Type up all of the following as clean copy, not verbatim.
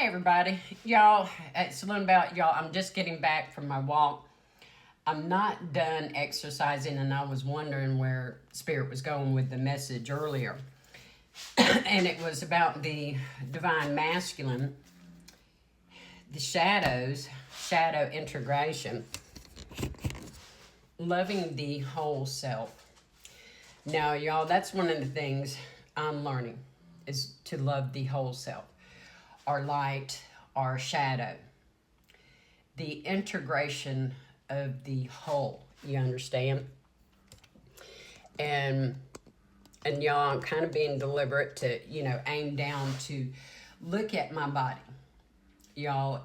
Hi, everybody. Y'all, it's a little about y'all. I'm just getting back from my walk. I'm not done exercising, and I was wondering where Spirit was going with the message earlier. And it was about the divine masculine, the shadow integration, loving the whole self. Now, y'all, that's one of the things I'm learning is to love the whole self. Our light, our shadow, the integration of the whole, you understand? And y'all, I'm kind of being deliberate to, aim down to look at my body. Y'all,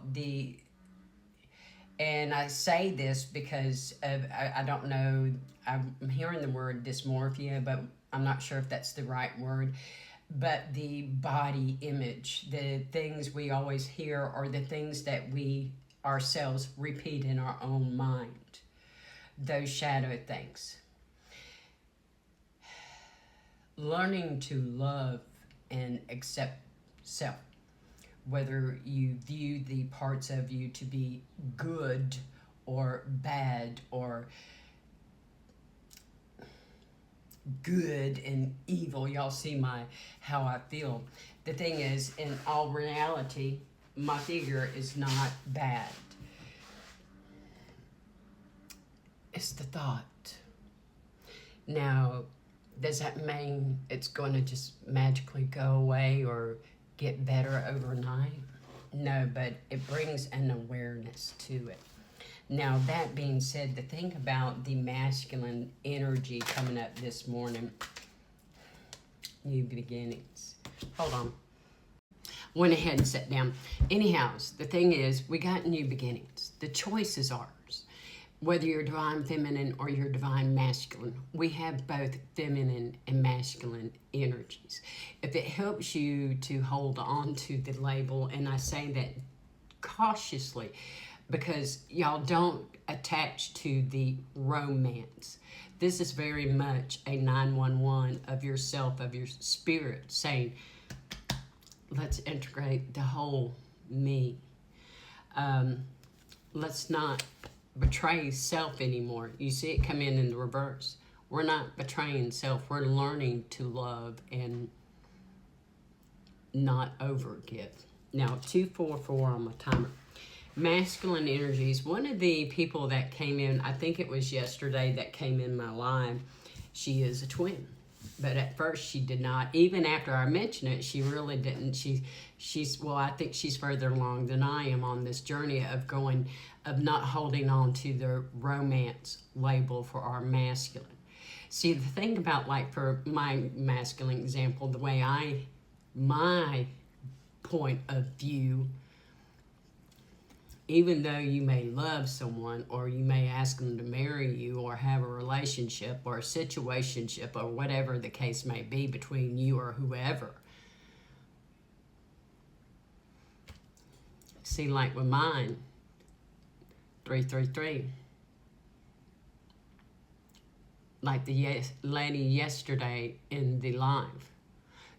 and I say this because I don't know, I'm hearing the word dysmorphia, but I'm not sure if that's the right word. But the body image, the things we always hear are the things that we ourselves repeat in our own mind. Those shadow things. Learning to love and accept self. Whether you view the parts of you to be good or bad or good and evil. Y'all see how I feel. The thing is, in all reality, my figure is not bad. It's the thought. Now, does that mean it's going to just magically go away or get better overnight? No, but it brings an awareness to it. Now, that being said, the thing about the masculine energy coming up this morning, new beginnings. Hold on. Went ahead and sat down. Anyhow, the thing is, we got new beginnings. The choice is ours. Whether you're divine feminine or you're divine masculine, we have both feminine and masculine energies. If it helps you to hold on to the label, and I say that cautiously, because y'all don't attach to the romance. This is very much a 911 of yourself, of your spirit, saying, let's integrate the whole me. Let's not betray self anymore. You see it come in the reverse. We're not betraying self. We're learning to love and not overgive. Now, 244 on my timer. Masculine energies. One of the people that came in, I think it was yesterday that came in my live, she is a twin. But at first she did not. Even after I mentioned it, she really didn't. She's well, I think she's further along than I am on this journey of not holding on to the romance label for our masculine. See, the thing about, like, for my masculine example, the way my point of view, even though you may love someone or you may ask them to marry you or have a relationship or a situationship or whatever the case may be between you or whoever. See, like with mine, 333. Like the lady yesterday in the live,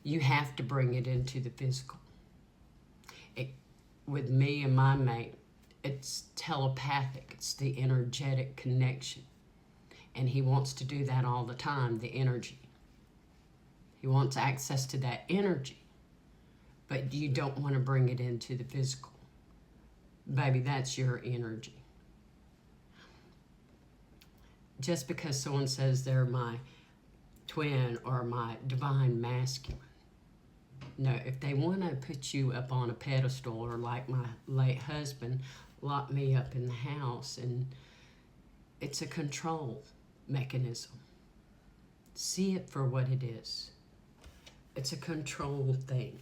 you have to bring it into the physical. With me and my mate, it's telepathic. It's the energetic connection. And he wants to do that all the time, the energy. He wants access to that energy. But you don't want to bring it into the physical. Baby, that's your energy. Just because someone says they're my twin or my divine masculine. No, if they want to put you up on a pedestal, or like my late husband, lock me up in the house, and it's a control mechanism. See it for what it is. It's a control thing.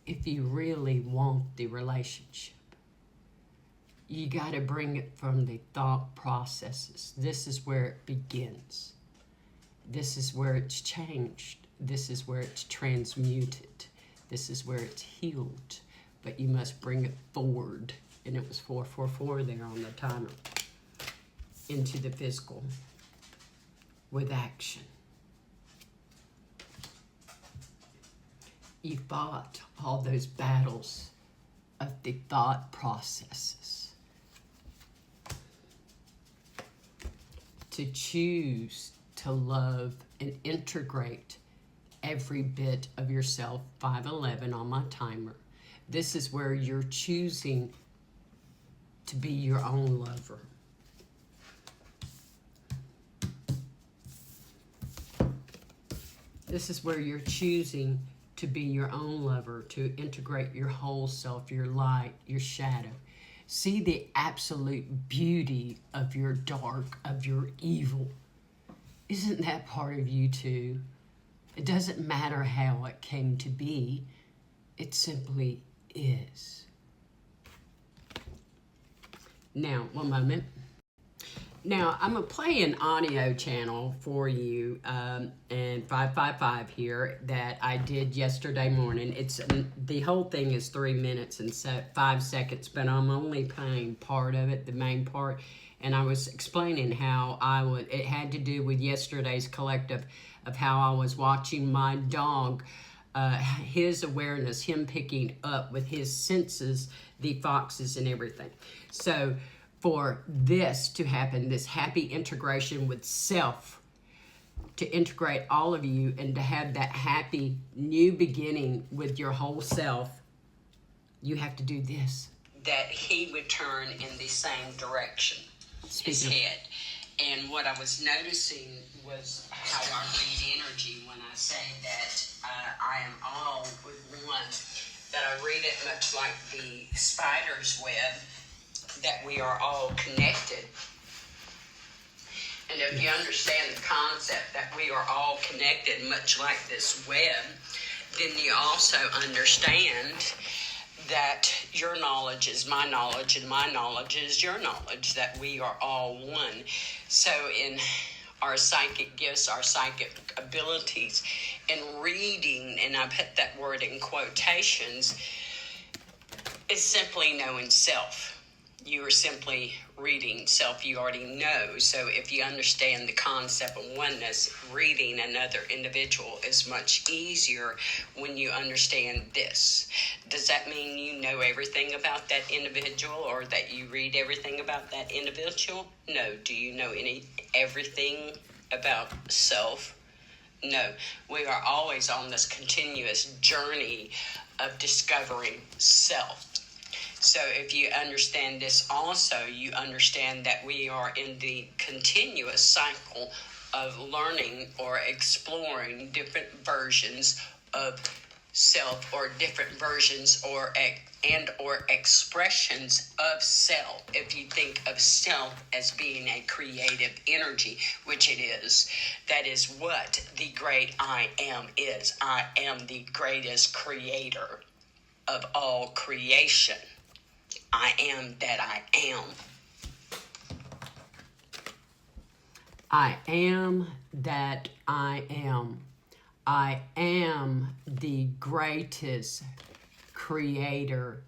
If you really want the relationship, you got to bring it from the thought processes. This is where it begins. This is where it's changed. This is where it's transmuted. This is where it's healed. But you must bring it forward. And it was 444 there on the timer. Into the physical. With action. You fought all those battles of the thought processes. To choose to love and integrate every bit of yourself, 511 on my timer. This is where you're choosing to be your own lover. This is where you're choosing to be your own lover, to integrate your whole self, your light, your shadow. See the absolute beauty of your dark, of your evil. Isn't that part of you too? It doesn't matter how it came to be. It simply is. Now, one moment. Now, I'm going to play an audio channel for you, and 555 here, that I did yesterday morning. The whole thing is 3 minutes and 5 seconds, but I'm only playing part of it, the main part. And I was explaining how it had to do with yesterday's collective of how I was watching my dog, his awareness, him picking up with his senses, the foxes and everything. So for this to happen, this happy integration with self, to integrate all of you and to have that happy new beginning with your whole self, you have to do this. That he would turn in the same direction, his head. And what I was noticing was how I read energy when I say that I am all with one, that I read it much like the spider's web, that we are all connected. And if you understand the concept that we are all connected, much like this web, then you also understand that your knowledge is my knowledge and my knowledge is your knowledge, that we are all one. So in our psychic gifts, our psychic abilities, and reading, and I put that word in quotations, is simply knowing self. You are simply reading self. You already know. So if you understand the concept of oneness, reading another individual is much easier when you understand this. Does that mean you know everything about that individual or that you read everything about that individual? No. Do you know everything about self? No. We are always on this continuous journey of discovering self. So if you understand this also, you understand that we are in the continuous cycle of learning or exploring different versions of self, or different versions or expressions of self. If you think of self as being a creative energy, which it is, that is what the great I am is. I am the greatest creator of all creation. I am that I am. I am that I am. I am the greatest creator,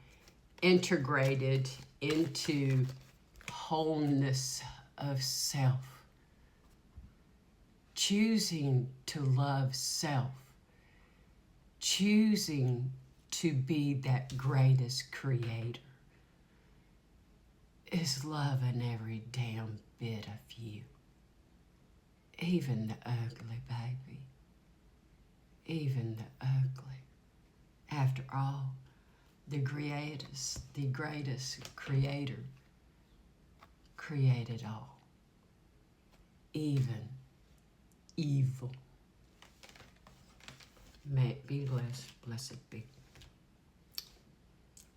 integrated into wholeness of self. Choosing to love self. Choosing to be that greatest creator is loving every damn bit of you. Even the ugly, baby. Even the ugly. After all, the greatest creator created all. Even evil. May it be blessed, blessed be.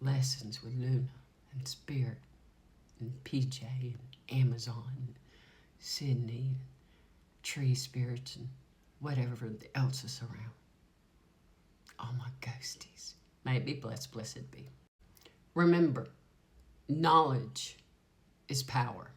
Lessons with Luna and Spirit and PJ and Amazon and Sydney and Tree Spirits and whatever else is around. All my ghosties. May it be blessed, blessed be. Remember, knowledge is power.